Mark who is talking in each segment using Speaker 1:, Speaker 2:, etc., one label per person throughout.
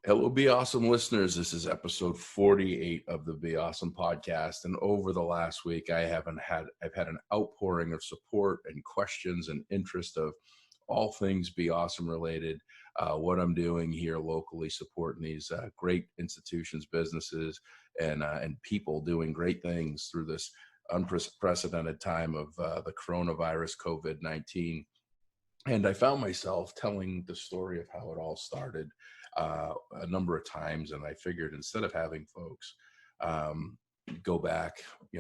Speaker 1: Hello, Be Awesome listeners. This is episode 48 of the Be Awesome podcast. And over the last week, I've had an outpouring of support and questions and interest of all things Be Awesome related. What I'm doing here locally, supporting these great institutions, businesses, and people doing great things through this unprecedented time of the coronavirus, COVID-19. And I found myself telling the story of how it all started a number of times. And I figured instead of having folks go back,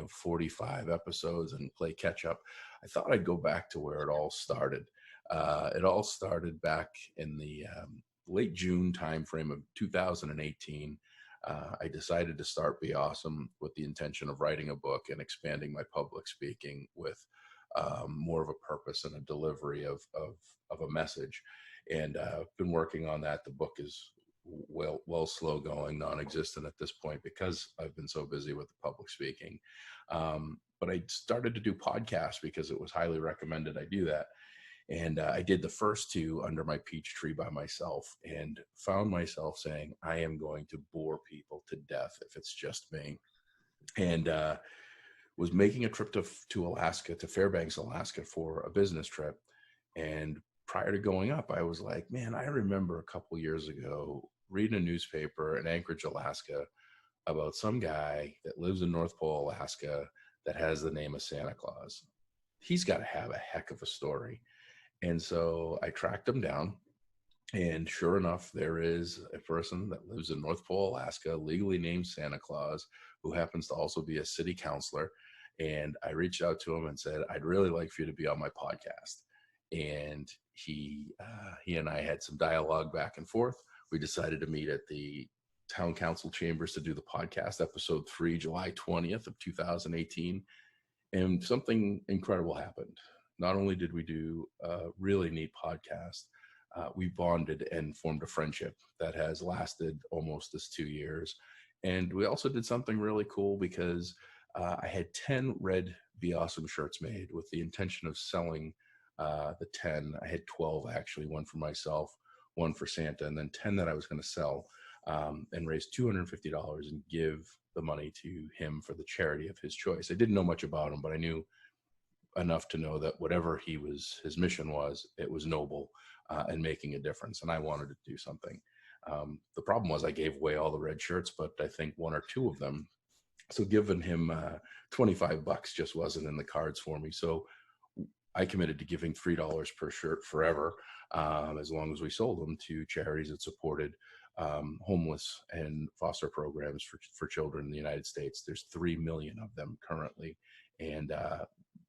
Speaker 1: 45 episodes and play catch up, I thought I'd go back to where it all started. It all started back in the late June timeframe of 2018. I decided to start Be Awesome with the intention of writing a book and expanding my public speaking with more of a purpose and a delivery of a message. And I've been working on that. The book is well slow going, non-existent at this point because I've been so busy with the public speaking. But I started to do podcasts because it was highly recommended I do that. And I did the first two under my peach tree by myself and found myself saying, I am going to bore people to death if it's just me. And was making a trip to Alaska, to Fairbanks, Alaska for a business trip. And prior to going up, I was like, man, I remember a couple years ago reading a newspaper in Anchorage, Alaska, about some guy that lives in North Pole, Alaska, that has the name of Santa Claus. He's got to have a heck of a story. And so I tracked him down. And sure enough, there is a person that lives in North Pole, Alaska, legally named Santa Claus, who happens to also be a city councilor. And I reached out to him and said, I'd really like for you to be on my podcast. And he and I had some dialogue back and forth. We decided to meet at the town council chambers to do the podcast, episode 3, July 20th of 2018. And something incredible happened. Not only did we do a really neat podcast, we bonded and formed a friendship that has lasted almost this 2 years. And we also did something really cool because I had 10 red Be Awesome shirts made with the intention of selling the 10. I had 12 actually, one for myself, one for Santa, and then 10 that I was going to sell and raise $250 and give the money to him for the charity of his choice. I didn't know much about him, but I knew enough to know that whatever his mission was, it was noble and making a difference. And I wanted to do something. The problem was I gave away all the red shirts, but I think one or two of them. So giving him $25 just wasn't in the cards for me. So I committed to giving $3 per shirt forever, as long as we sold them, to charities that supported homeless and foster programs for children in the United States. There's 3 million of them currently. And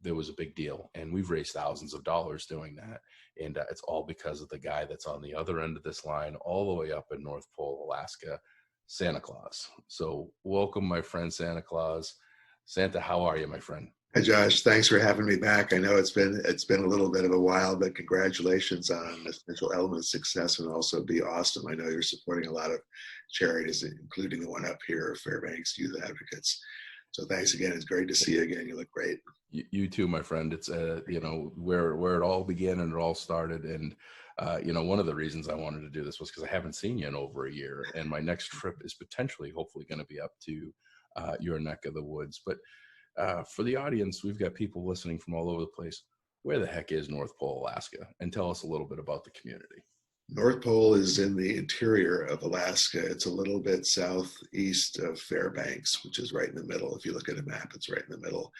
Speaker 1: there was a big deal. And we've raised thousands of dollars doing that. And it's all because of the guy that's on the other end of this line, all the way up in North Pole, Alaska, Santa Claus. So welcome, my friend Santa Claus. Santa, how are you, my friend?
Speaker 2: Hi, Josh. Thanks for having me back. I know it's been a little bit of a while, but congratulations on the Essential Element success and also Be Awesome. I know you're supporting a lot of charities, including the one up here, Fairbanks Youth Advocates. So thanks again. It's great to see you again. You look great.
Speaker 1: You too, my friend. It's where it all began and it all started. And one of the reasons I wanted to do this was because I haven't seen you in over a year, and my next trip is hopefully going to be up to your neck of the woods. But for the audience, we've got people listening from all over the place. Where the heck is North Pole, Alaska? And tell us a little bit about the community.
Speaker 2: North Pole is in the interior of Alaska. It's a little bit southeast of Fairbanks, which is right in the middle. If you look at a map, it's right in the middle.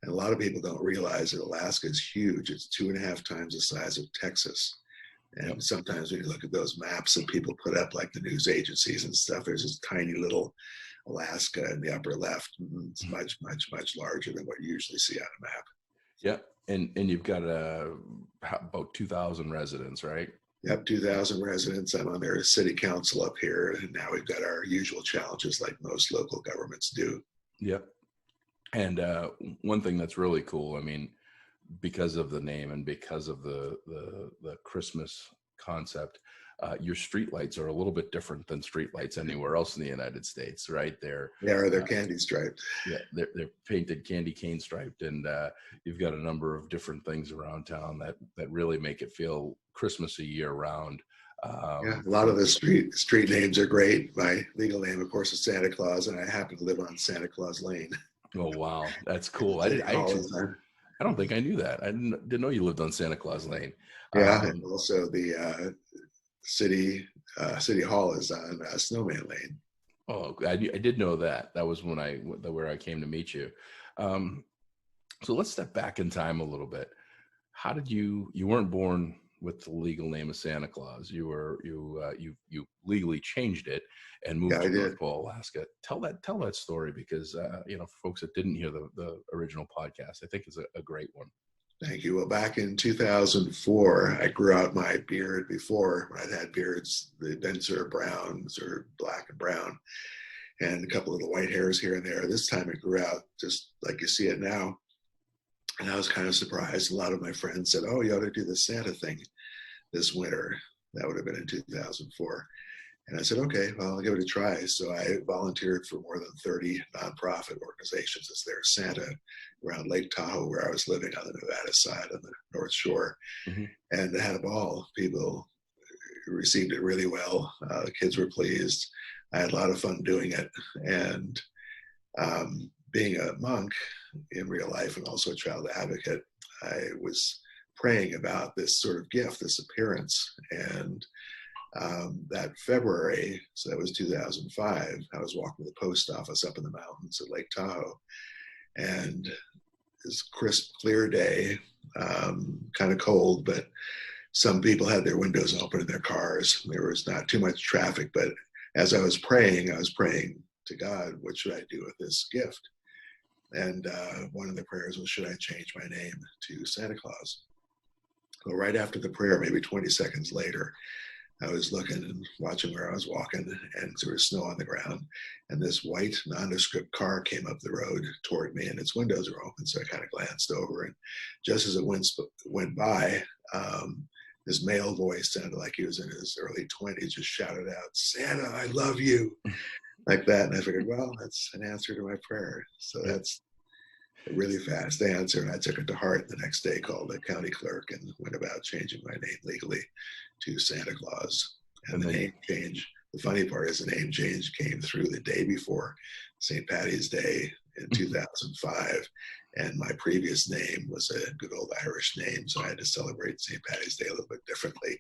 Speaker 2: And a lot of people don't realize that Alaska is huge. It's 2.5 times the size of Texas. And sometimes when you look at those maps that people put up, like the news agencies and stuff, there's this tiny little Alaska in the upper left. It's much, much, much larger than what you usually see on a map.
Speaker 1: Yeah. And you've got about 2,000 residents, right?
Speaker 2: Yep, 2,000 residents. I'm on their city council up here. And now we've got our usual challenges like most local governments do.
Speaker 1: Yep. And one thing that's really cool, I mean, because of the name and because of the Christmas concept, your streetlights are a little bit different than streetlights anywhere else in the United States, right? They're
Speaker 2: candy striped.
Speaker 1: Yeah, they're painted candy cane striped, and you've got a number of different things around town that really make it feel Christmassy year round.
Speaker 2: Yeah, a lot of the street names are great. My legal name, of course, is Santa Claus, and I happen to live on Santa Claus Lane.
Speaker 1: Oh wow, that's
Speaker 2: The
Speaker 1: cool.
Speaker 2: city
Speaker 1: I
Speaker 2: hall
Speaker 1: actually
Speaker 2: is there.
Speaker 1: I don't think I knew that. Didn't know you lived on Santa Claus Lane.
Speaker 2: Yeah, and
Speaker 1: Um,
Speaker 2: also the city city hall is on Snowman Lane.
Speaker 1: oh, I did know that. That was when where I came to meet you. Um, so let's step back in time a little bit. How did you weren't born with the legal name of Santa Claus? You legally changed it and
Speaker 2: Yeah,
Speaker 1: moved
Speaker 2: I
Speaker 1: to North
Speaker 2: did.
Speaker 1: Pole, Alaska. Tell that story because for folks that didn't hear the original podcast, I think it's a great one.
Speaker 2: Thank you. Well, back in 2004, I grew out my beard. Before, I'd had beards, the denser browns or black and brown, and a couple of the white hairs here and there. This time it grew out just like you see it now. And I was kind of surprised. A lot of my friends said, "Oh, you ought to do the Santa thing this winter." That would have been in 2004. And I said, "Okay, well, I'll give it a try." So I volunteered for more than 30 nonprofit organizations as their Santa around Lake Tahoe, where I was living on the Nevada side on the North Shore.
Speaker 1: Hmm.
Speaker 2: And I had a ball. People received it really well. The kids were pleased. I had a lot of fun doing it. And being a monk in real life and also a child advocate, I was praying about this sort of gift, this appearance. And that February, so that was 2005, I was walking to the post office up in the mountains at Lake Tahoe. And this crisp, clear day, kind of cold, but some people had their windows open in their cars. There was not too much traffic, but as I was praying to God, what should I do with this gift? And one of the prayers was, should I change my name to Santa Claus? Well, right after the prayer, maybe 20 seconds later, I was looking and watching where I was walking, and there was snow on the ground. And this white nondescript car came up the road toward me, and its windows were open. So I kind of glanced over, and just as it went by, this male voice sounded like he was in his early 20s, just shouted out, "Santa, I love you," like that. And I figured, well, that's an answer to my prayer. So
Speaker 1: Yeah.
Speaker 2: that's a really fast answer. And I took it to heart. The next day, called the county clerk and went about changing my name legally to Santa Claus. And
Speaker 1: And
Speaker 2: the
Speaker 1: then
Speaker 2: name change, the funny part is the name change came through the day before St. Patty's Day in 2005. And my previous name was a good old Irish name. So I had to celebrate St. Patty's Day a little bit differently.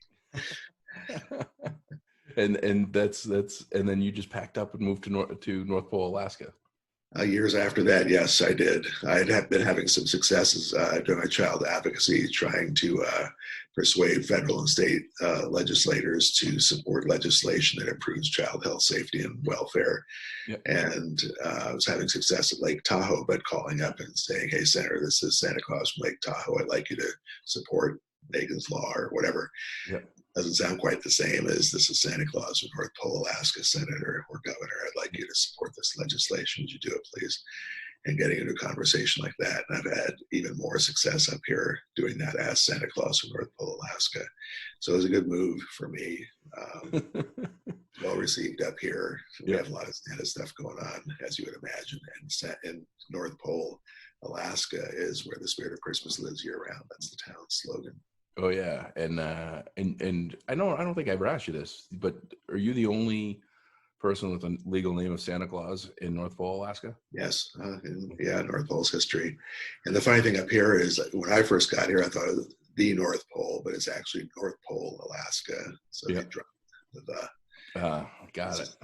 Speaker 1: and that's and then you just packed up and moved to North Pole, Alaska.
Speaker 2: Years after that, yes, I did. I had been having some successes doing my child advocacy, trying to persuade federal and state legislators to support legislation that improves child health, safety, and welfare.
Speaker 1: Yep.
Speaker 2: And I was having success at Lake Tahoe, but calling up and saying, "Hey, Senator, this is Santa Claus from Lake Tahoe. I'd like you to support Megan's Law," or whatever.
Speaker 1: Yep.
Speaker 2: Doesn't sound quite the same as "This is Santa Claus from North Pole, Alaska, Senator or Governor. I'd like you to support this legislation. Would you do it, please?" And getting into a conversation like that. And I've had even more success up here doing that as Santa Claus from North Pole, Alaska. So it was a good move for me. Well received up here. We have a lot of Santa stuff going on, as you would imagine. And North Pole, Alaska is where the spirit of Christmas lives year round. That's the town's slogan.
Speaker 1: Oh yeah, and I don't think I ever asked you this, but are you the only person with a legal name of Santa Claus in North Pole, Alaska?
Speaker 2: Yes, yeah, North Pole's history. And the funny thing up here is, when I first got here, I thought it was the North Pole, but it's actually North Pole, Alaska. So they dropped the.
Speaker 1: Got it.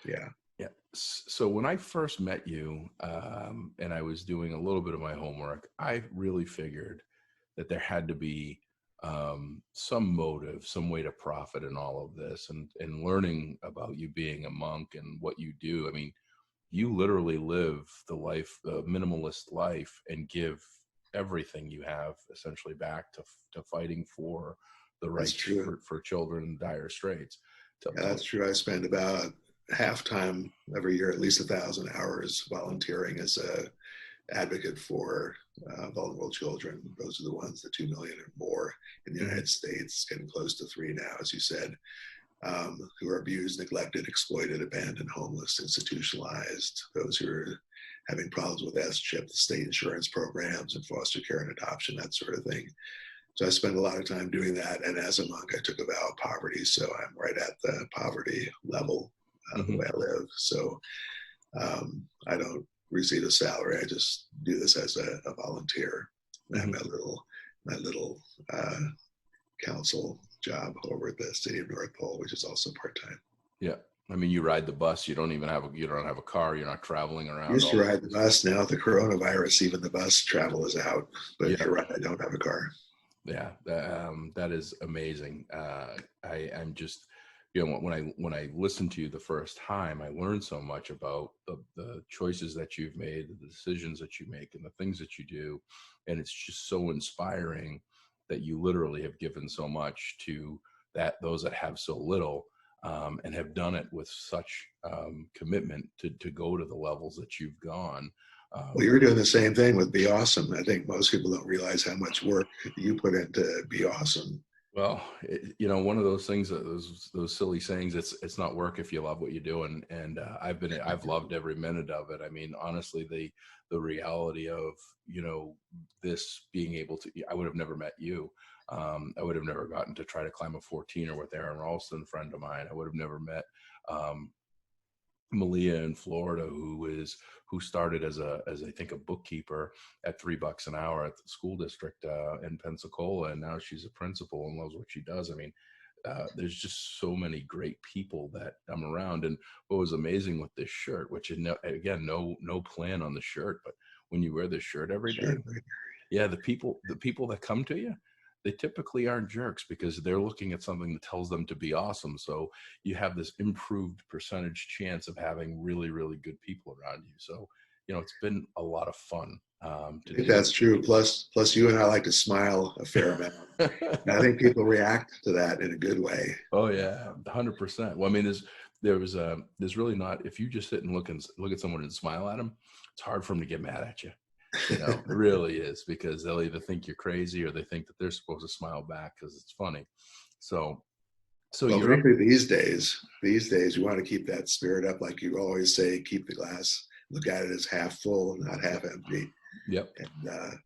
Speaker 2: Yeah.
Speaker 1: Yeah. So when I first met you, and I was doing a little bit of my homework, I really figured that there had to be some motive, some way to profit in all of this, and learning about you being a monk and what you do. I mean, you literally live the minimalist life, and give everything you have essentially back to fighting for the rights for children in dire straits.
Speaker 2: Yeah, that's true. I spend about half time every year, at least 1,000 hours volunteering as a advocate for vulnerable children. Those are the ones, the 2 million or more in the United States, getting close to 3 now, as you said, who are abused, neglected, exploited, abandoned, homeless, institutionalized, those who are having problems with S-chip, the state insurance programs and foster care and adoption, that sort of thing. So I spent a lot of time doing that. And as a monk, I took a vow of poverty. So I'm right at the poverty level the way I live. So I don't receive a salary. I just do this as a volunteer. I have my little council job over at the city of North Pole, which is also part-time.
Speaker 1: Yeah. I mean, you ride the bus. You don't have a car. You're not traveling around
Speaker 2: Used
Speaker 1: all
Speaker 2: to
Speaker 1: over
Speaker 2: ride the
Speaker 1: the city.
Speaker 2: bus. Now with the coronavirus, even the bus travel is out. But
Speaker 1: Yeah.
Speaker 2: you're right, I don't have a car.
Speaker 1: Yeah. That is amazing. I'm just, when I listened to you the first time, I learned so much about the choices that you've made, the decisions that you make, and the things that you do. And it's just so inspiring that you literally have given so much to those that have so little, and have done it with such commitment to go to the levels that you've gone.
Speaker 2: Well, you're doing the same thing with Be Awesome. I think most people don't realize how much work you put into Be Awesome.
Speaker 1: Well, one of those things, those silly sayings. It's not work if you love what you do, and I've loved every minute of it. I mean, honestly, the reality of this being able to, I would have never met you. I would have never gotten to try to climb a 14er with Aaron Ralston, a friend of mine. I would have never met um, Malia in Florida, who started as I think a bookkeeper at $3 an hour at the school district in Pensacola, and now she's a principal and loves what she does. I mean, there's just so many great people that I'm around. And what was amazing with this shirt, which is no plan on the shirt, but when you wear this shirt every day,
Speaker 2: Sure.
Speaker 1: yeah, the people that come to you, they typically aren't jerks because they're looking at something that tells them to be awesome. So you have this improved percentage chance of having really, really good people around you. So, it's been a lot of fun to
Speaker 2: I think
Speaker 1: do
Speaker 2: that's
Speaker 1: this.
Speaker 2: true. Plus, you and I like to smile a fair amount. And I think people react to that in a good way.
Speaker 1: Oh yeah, 100%. Well, I mean, there's really not, if you just sit and look at someone and smile at them, it's hard for them to get mad at you. It really is, because they'll either think you're crazy or they think that they're supposed to smile back because it's funny. So,
Speaker 2: Well,
Speaker 1: you're up.
Speaker 2: particularly these days, you want to keep that spirit up. Like you always say, keep the glass, look at it as half full, not half empty,
Speaker 1: Yep.
Speaker 2: and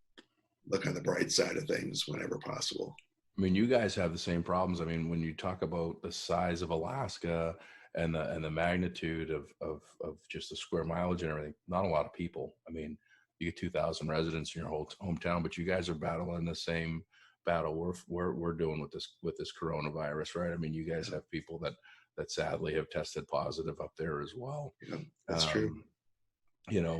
Speaker 2: look on the bright side of things whenever possible.
Speaker 1: I mean, you guys have the same problems. I mean, when you talk about the size of Alaska and the magnitude of just the square mileage and everything, not a lot of people. I mean, you get 2,000 residents in your whole hometown, but you guys are battling the same battle we're doing with this coronavirus, right? I mean, you guys have people that sadly have tested positive up there as well.
Speaker 2: Yeah, that's true.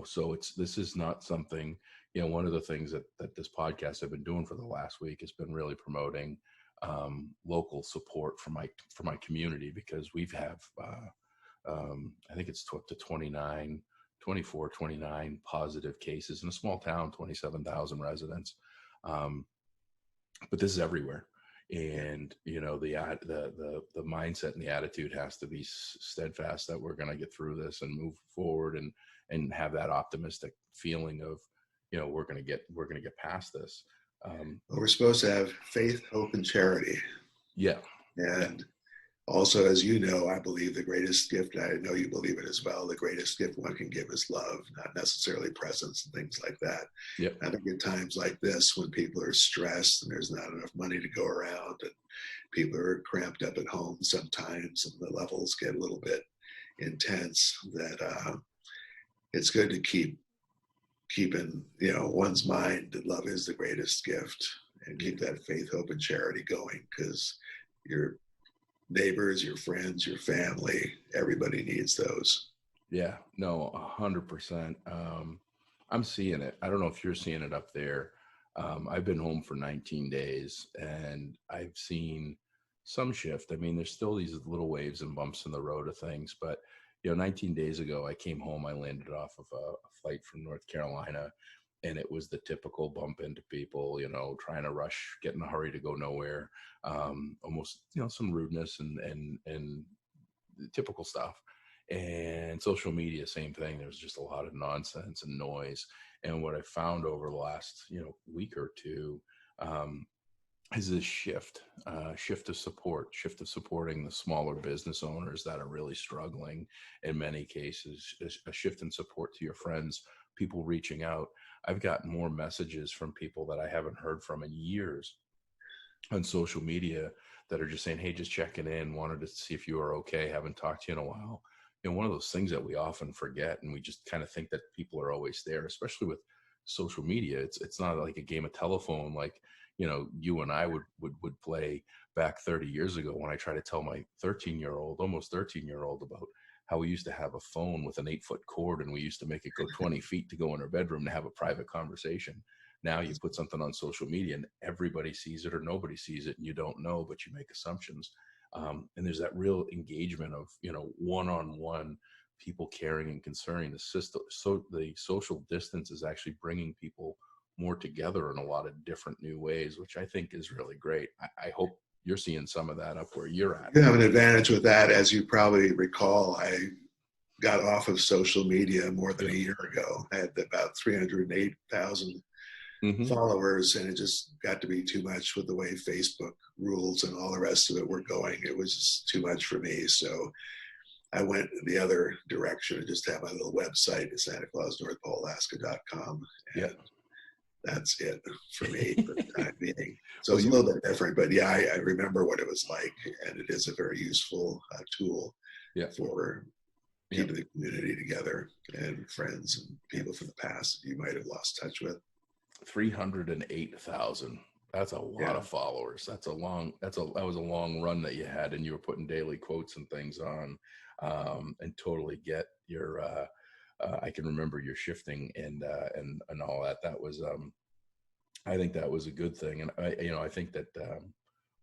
Speaker 1: So this is not something. One of the things that this podcast I've been doing for the last week has been really promoting local support for my community, because we've have I think it's up to 29 positive cases in a small town, 27,000 residents. But this is everywhere. And the mindset and the attitude has to be steadfast that we're going to get through this and move forward, and have that optimistic feeling of we're going to get past this.
Speaker 2: Well, we're supposed to have faith, hope, and charity.
Speaker 1: Yeah.
Speaker 2: And also, as you know, I believe the greatest gift, I know you believe it as well, the greatest gift one can give is love, not necessarily presents and things like that.
Speaker 1: Yep.
Speaker 2: I think at times like this, when people are stressed and there's not enough money to go around and people are cramped up at home sometimes and the levels get a little bit intense, that it's good to keep in one's mind that love is the greatest gift, and keep that faith, hope, and charity going, because your neighbors, your friends, your family, everybody needs those.
Speaker 1: Yeah, no, 100%. I'm seeing it. I don't know if you're seeing it up there. I've been home for 19 days and I've seen some shift. I mean, there's still these little waves and bumps in the road of things, but 19 days ago, I came home, I landed off of a flight from North Carolina, and it was the typical bump into people, trying to rush, get in a hurry to go nowhere. Almost, some rudeness and typical stuff. And social media, same thing. There's just a lot of nonsense and noise. And what I found over the last week or two is this shift of support, shift of supporting the smaller business owners that are really struggling in many cases, a shift in support to your friends, people reaching out. I've gotten more messages from people that I haven't heard from in years, on social media that are just saying, hey, just checking in, wanted to see if you are okay, haven't talked to you in a while. One of those things that we often forget, and we just kind of think that people are always there, especially with social media. It's not like a game of telephone like, you and I would play back 30 years ago, when I try to tell my 13-year-old, almost 13-year-old, about how we used to have a phone with an 8-foot cord, and we used to make it go 20 feet to go in our bedroom to have a private conversation. Now you put something on social media and everybody sees it or nobody sees it, and you don't know, but you make assumptions. And there's that real engagement of, one-on-one, people caring and concerning. The system, so the social distance is actually bringing people more together in a lot of different new ways, which I think is really great. I hope you're seeing some of that up where you're at.
Speaker 2: You have an advantage with that. As you probably recall, I got off of social media more than a year ago. I had about 308,000 followers, and it just got to be too much with the way Facebook rules and all the rest of it were going. It was just too much for me. So I went the other direction and just have my little website at SantaClausNorthPoleAlaska.com. And that's it for me for the time being. So it's a little bit different, but yeah, I remember what it was like, and it is a very useful tool for keeping the community together and friends and people from the past you might have lost touch with.
Speaker 1: 308,000. That's a lot of followers. That was a long run that you had, and you were putting daily quotes and things on, and totally get your, I can remember your shifting and all that. That was, I think that was a good thing. And I think that,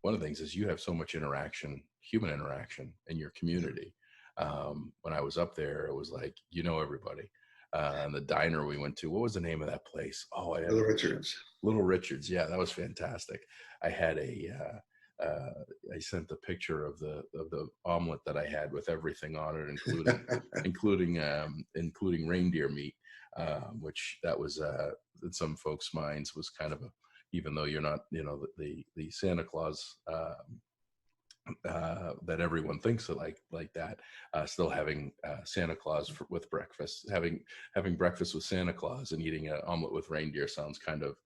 Speaker 1: one of the things is you have so much interaction, human interaction in your community. When I was up there, it was like, everybody. And the diner we went to, what was the name of that place? Oh,
Speaker 2: Little Richards.
Speaker 1: Little Richards. Yeah, that was fantastic. I had I sent the picture of the omelet that I had with everything on it, including reindeer meat, which that was in some folks' minds was kind of even though you're not, the Santa Claus that everyone thinks of like that, still having Santa Claus with breakfast, having breakfast with Santa Claus and eating an omelet with reindeer sounds kind of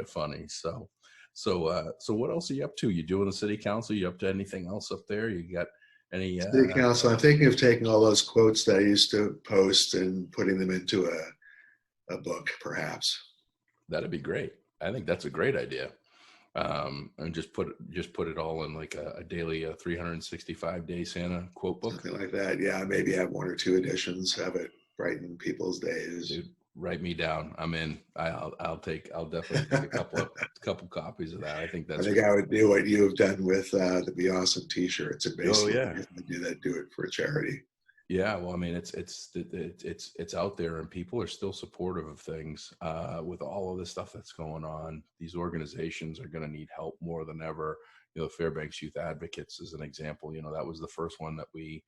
Speaker 1: funny. So what else are you up to? You doing the city council? You up to anything else up there? You got any
Speaker 2: city council? I'm thinking of taking all those quotes that I used to post and putting them into a book, perhaps.
Speaker 1: That'd be great. I think that's a great idea. And just put it all in like a daily 365-day Santa quote book.
Speaker 2: Something like that. Yeah, maybe have 1 or 2 editions of it, brighten people's days.
Speaker 1: Dude, write me down. I'm in. I'll definitely take a couple copies of that. I think I
Speaker 2: would do what you have done with the Be Awesome t-shirts. And basically, do it for a charity.
Speaker 1: Yeah, well, I mean, it's out there, and people are still supportive of things. With all of this stuff that's going on, these organizations are going to need help more than ever. Fairbanks Youth Advocates is an example. That was the first one that we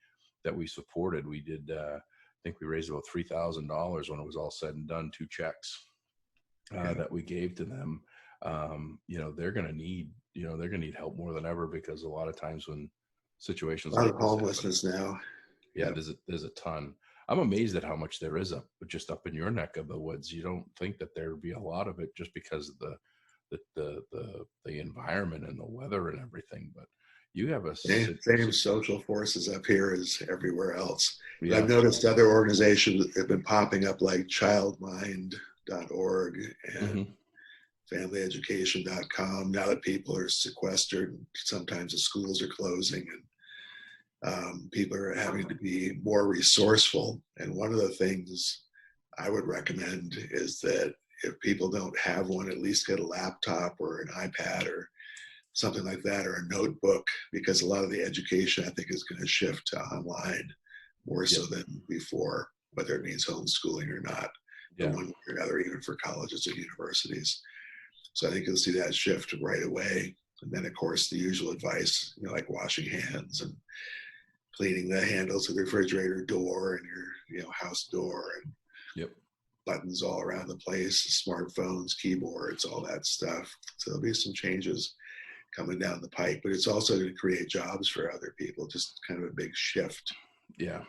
Speaker 1: supported. We did, I think we raised about $3,000 when it was all said and done. 2 checks that we gave to them. They're going to need help more than ever, because a lot of times when situations
Speaker 2: a lot of homelessness now.
Speaker 1: Yeah, there's a ton. I'm amazed at how much there is up in your neck of the woods. You don't think that there'd be a lot of it just because of the environment and the weather and everything. But you have a
Speaker 2: same social forces up here as everywhere else. Yeah. I've noticed other organizations have been popping up, like childmind.org and familyeducation.com. Now that people are sequestered, sometimes the schools are closing, and people are having to be more resourceful. And one of the things I would recommend is that if people don't have one, at least get a laptop or an iPad or something like that, or a notebook, because a lot of the education, I think, is going to shift to online more so than before, whether it means homeschooling or not, one way or another, even for colleges or universities. So I think you'll see that shift right away. And then, of course, the usual advice, like washing hands and cleaning the handles of the refrigerator door and your house door, and buttons all around the place, smartphones, keyboards, all that stuff. So there'll be some changes coming down the pipe, but it's also going to create jobs for other people, just kind of a big shift.
Speaker 1: Yeah.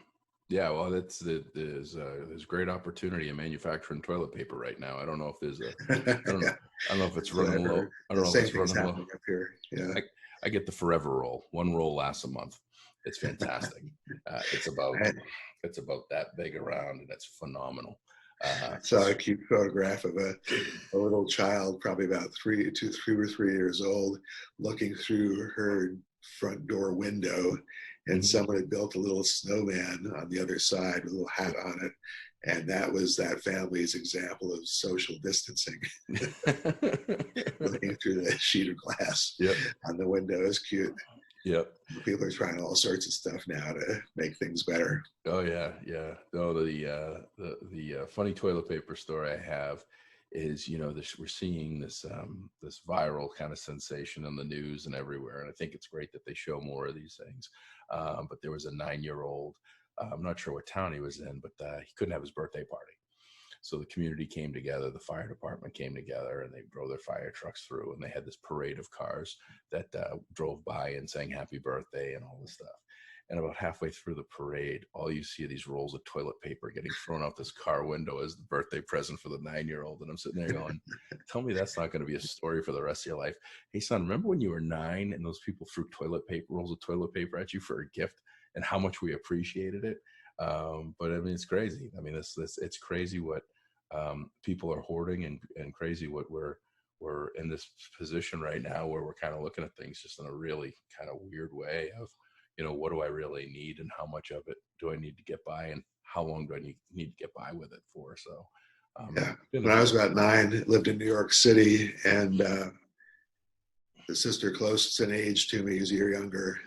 Speaker 1: Yeah, well, there's great opportunity in manufacturing toilet paper right now. I don't know if there's a, I don't know,
Speaker 2: Yeah,
Speaker 1: I don't know if it's
Speaker 2: that's what
Speaker 1: running
Speaker 2: I've
Speaker 1: low.
Speaker 2: heard.
Speaker 1: I don't
Speaker 2: The
Speaker 1: know if
Speaker 2: same
Speaker 1: it's
Speaker 2: thing's
Speaker 1: running low.
Speaker 2: happening up here. Yeah.
Speaker 1: I get the forever roll. One roll lasts a month. It's fantastic. It's about
Speaker 2: I,
Speaker 1: it's about that big around, and it's phenomenal.
Speaker 2: I saw a cute photograph of a little child, probably about 3 or 3 years old, looking through her front door window, and
Speaker 1: Mhm.
Speaker 2: someone had built a little snowman on the other side with a little hat on it, and that was that family's example of social distancing. Looking through the sheet of glass
Speaker 1: Yep.
Speaker 2: on the window is cute.
Speaker 1: Yep.
Speaker 2: People are trying all sorts of stuff now to make things better.
Speaker 1: Oh yeah, yeah. No, the funny toilet paper story I have is, we're seeing this viral kind of sensation in the news and everywhere, and I think it's great that they show more of these things. But there was a 9-year-old. I'm not sure what town he was in, but he couldn't have his birthday party. So the community came together, the fire department came together, and they drove their fire trucks through, and they had this parade of cars that drove by and sang happy birthday and all this stuff. And about halfway through the parade, all you see are these rolls of toilet paper getting thrown out this car window as the birthday present for the 9-year-old. And I'm sitting there going, tell me that's not going to be a story for the rest of your life. Hey, son, remember when you were 9 and those people threw rolls of toilet paper at you for a gift, and how much we appreciated it? But I mean, it's crazy. I mean, it's crazy what people are hoarding, and crazy what we're in this position right now where we're kind of looking at things just in a really kind of weird way of, what do I really need, and how much of it do I need to get by, and how long do I need to get by with it for? So,
Speaker 2: Yeah.
Speaker 1: been
Speaker 2: When I was
Speaker 1: a,
Speaker 2: about 9, lived in New York City, and the sister closest in age to me is a year younger.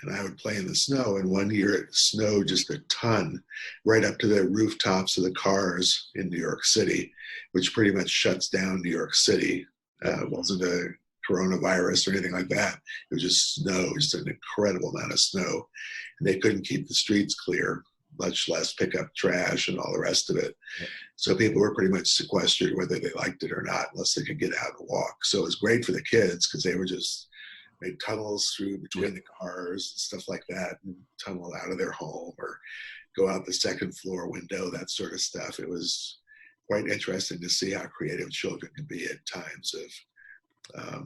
Speaker 2: And I would play in the snow. And one year it snowed just a ton, right up to the rooftops of the cars in New York City, which pretty much shuts down New York City. It wasn't a coronavirus or anything like that. It was just snow, just an incredible amount of snow. And they couldn't keep the streets clear, much less pick up trash and all the rest of it.
Speaker 1: Yep.
Speaker 2: So people were pretty much sequestered whether they liked it or not, unless they could get out and walk. So it was great for the kids because they were just made tunnels through between the cars and stuff like that, and tunnel out of their home or go out the second floor window, that sort of stuff. It was quite interesting to see how creative children can be at times of
Speaker 1: Oh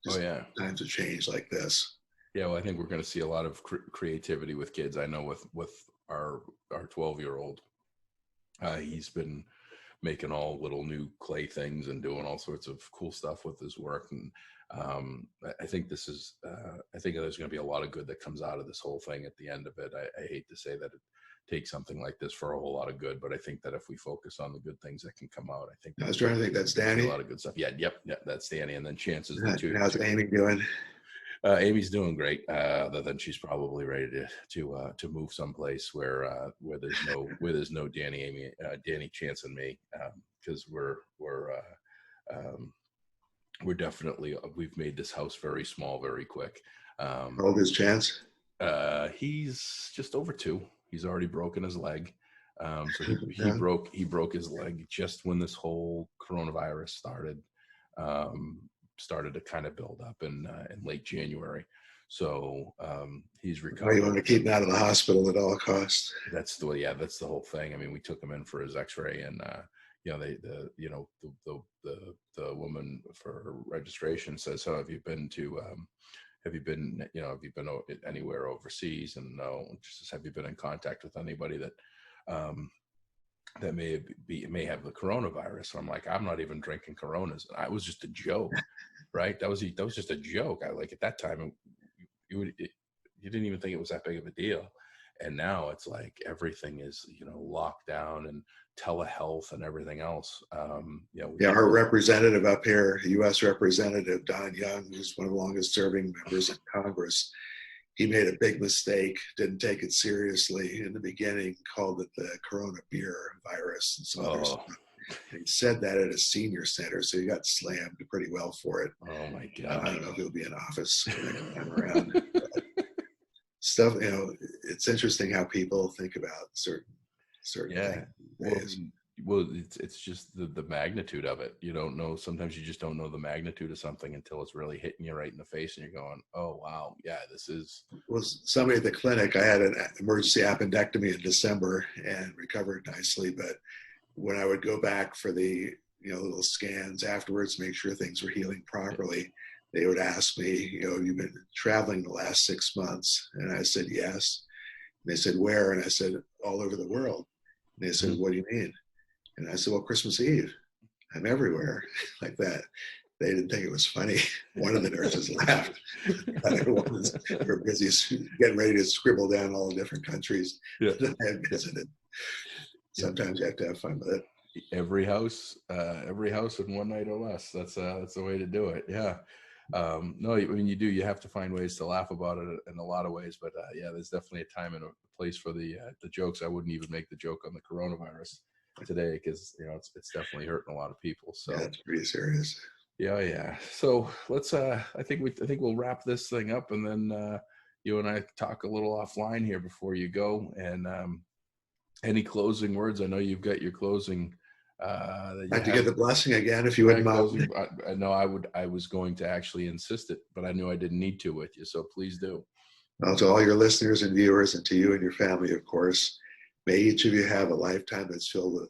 Speaker 2: just
Speaker 1: yeah.
Speaker 2: times of change like this.
Speaker 1: Yeah, well, I think we're going to see a lot of creativity with kids. I know with our 12-year-old, he's been making all little new clay things and doing all sorts of cool stuff with his work. And I think I think there's going to be a lot of good that comes out of this whole thing at the end of it. I hate to say that it takes something like this for a whole lot of good, but I think that if we focus on the good things that can come out, I think
Speaker 2: I was trying to think, that's
Speaker 1: a
Speaker 2: Danny.
Speaker 1: lot of good stuff. Yeah, yep, that's Danny. And then chances
Speaker 2: How's Amy doing?
Speaker 1: Amy's doing great. Other than she's probably ready to move someplace where there's no Danny Chance and me, because we're definitely, we've made this house very small very quick.
Speaker 2: How old is Chance?
Speaker 1: He's just over 2. He's already broken his leg. So he
Speaker 2: Yeah.
Speaker 1: broke his leg just when this whole coronavirus started to kind of build up in late January. So he's
Speaker 2: Oh, you want
Speaker 1: recovered.
Speaker 2: to keep him out of the hospital at all costs.
Speaker 1: That's the whole thing. I mean, we took him in for his X-ray, and the woman for registration says, "Oh, have you been anywhere overseas?" And no. She says, "Have you been in contact with anybody that that may have the coronavirus?" And I'm like, "I'm not even drinking Coronas. I was just a joke, right? That was just a joke. I like at that time, you didn't even think it was that big of a deal, and now it's like everything is locked down and telehealth and everything else.
Speaker 2: Yeah, our representative up here, U.S. Representative Don Young, who's one of the longest serving members in Congress, he made a big mistake, didn't take it seriously in the beginning, called it the corona beer virus and some other stuff. And he said that at a senior center, so he got slammed pretty well for it.
Speaker 1: Oh my God.
Speaker 2: I don't know if he'll be in office next time around. Stuff, it's interesting how people think about certain
Speaker 1: Yeah.
Speaker 2: things.
Speaker 1: Well, it's just the magnitude of it. You don't know. Sometimes you just don't know the magnitude of something until it's really hitting you right in the face, and you're going, "Oh wow, yeah, this is."
Speaker 2: Was somebody at the clinic. I had an emergency appendectomy in December and recovered nicely. But when I would go back for the little scans afterwards, make sure things were healing properly, they would ask me, you've been traveling the last 6 months, and I said yes. And they said where, and I said all over the world. And they said, what do you mean? And I said, well, Christmas Eve, I'm everywhere, like that. They didn't think it was funny. One of the nurses laughed. Everyone was busy getting ready to scribble down all the different countries that I had visited. Sometimes you have to have fun with it.
Speaker 1: Every house in one night or less. That's the way to do it. Yeah. No, I mean, you have to find ways to laugh about it in a lot of ways, but yeah, there's definitely a time and a place for the jokes. I wouldn't even make the joke on the coronavirus today because it's definitely hurting a lot of people. So
Speaker 2: yeah, it's pretty serious.
Speaker 1: Yeah. So let's I think we'll wrap this thing up, and then you and I talk a little offline here before you go. And any closing words? I know you've got your closing.
Speaker 2: I'd like to get the blessing again, if you wouldn't mind.
Speaker 1: No, I was going to actually insist it, but I knew I didn't need to with you, so please do.
Speaker 2: Well, to all your listeners and viewers, and to you and your family, of course, may each of you have a lifetime that's filled with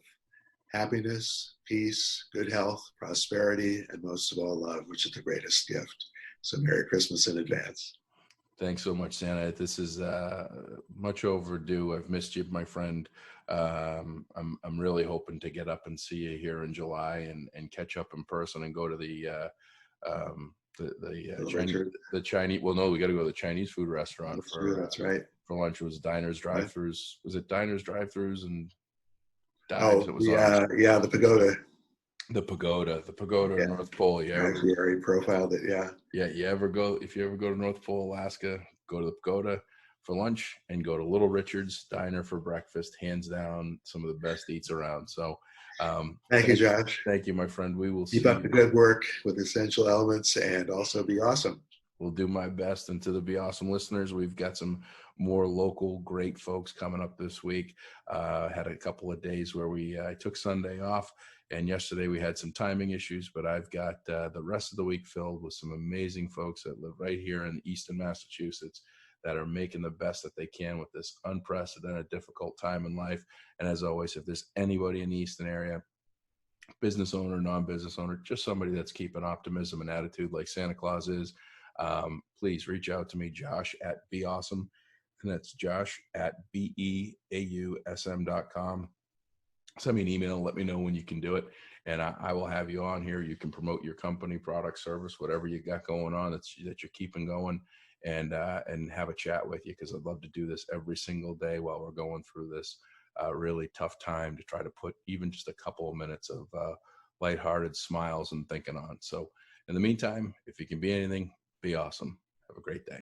Speaker 2: happiness, peace, good health, prosperity, and most of all, love, which is the greatest gift. So Merry Christmas in advance.
Speaker 1: Thanks so much, Santa. This is much overdue. I've missed you, my friend. I'm really hoping to get up and see you here in July and catch up in person and go to the Chinese. Well, no, we got to go to the Chinese food restaurant
Speaker 2: That's right.
Speaker 1: For lunch. It was diners, drive-throughs. Was it diners, drive-throughs, and
Speaker 2: dives? It was the pagoda.
Speaker 1: The pagoda in North Pole. Yeah,
Speaker 2: I already profiled it. Yeah.
Speaker 1: Yeah. If you ever go to North Pole, Alaska, go to the pagoda for lunch and go to Little Richard's Diner for breakfast. Hands down, some of the best eats around. So,
Speaker 2: thank you, Josh.
Speaker 1: Thank you, my friend. We will
Speaker 2: keep up the good work with Essential Elements, and also be awesome.
Speaker 1: We'll do my best. And to the Be Awesome listeners, we've got some more local great folks coming up this week. Had a couple of days where I took Sunday off, and yesterday we had some timing issues, but I've got the rest of the week filled with some amazing folks that live right here in Easton, Massachusetts, that are making the best that they can with this unprecedented, difficult time in life. And as always, if there's anybody in the Easton area, business owner, non-business owner, just somebody that's keeping optimism and attitude like Santa Claus is, please reach out to me, Josh at Be Awesome. And that's Josh at BEAUSM.com. Send me an email. Let me know when you can do it. And I will have you on here. You can promote your company, product, service, whatever you got going on that you're keeping going, and have a chat with you, because I'd love to do this every single day while we're going through this really tough time, to try to put even just a couple of minutes of lighthearted smiles and thinking on. So in the meantime, if you can be anything, be awesome. Have a great day.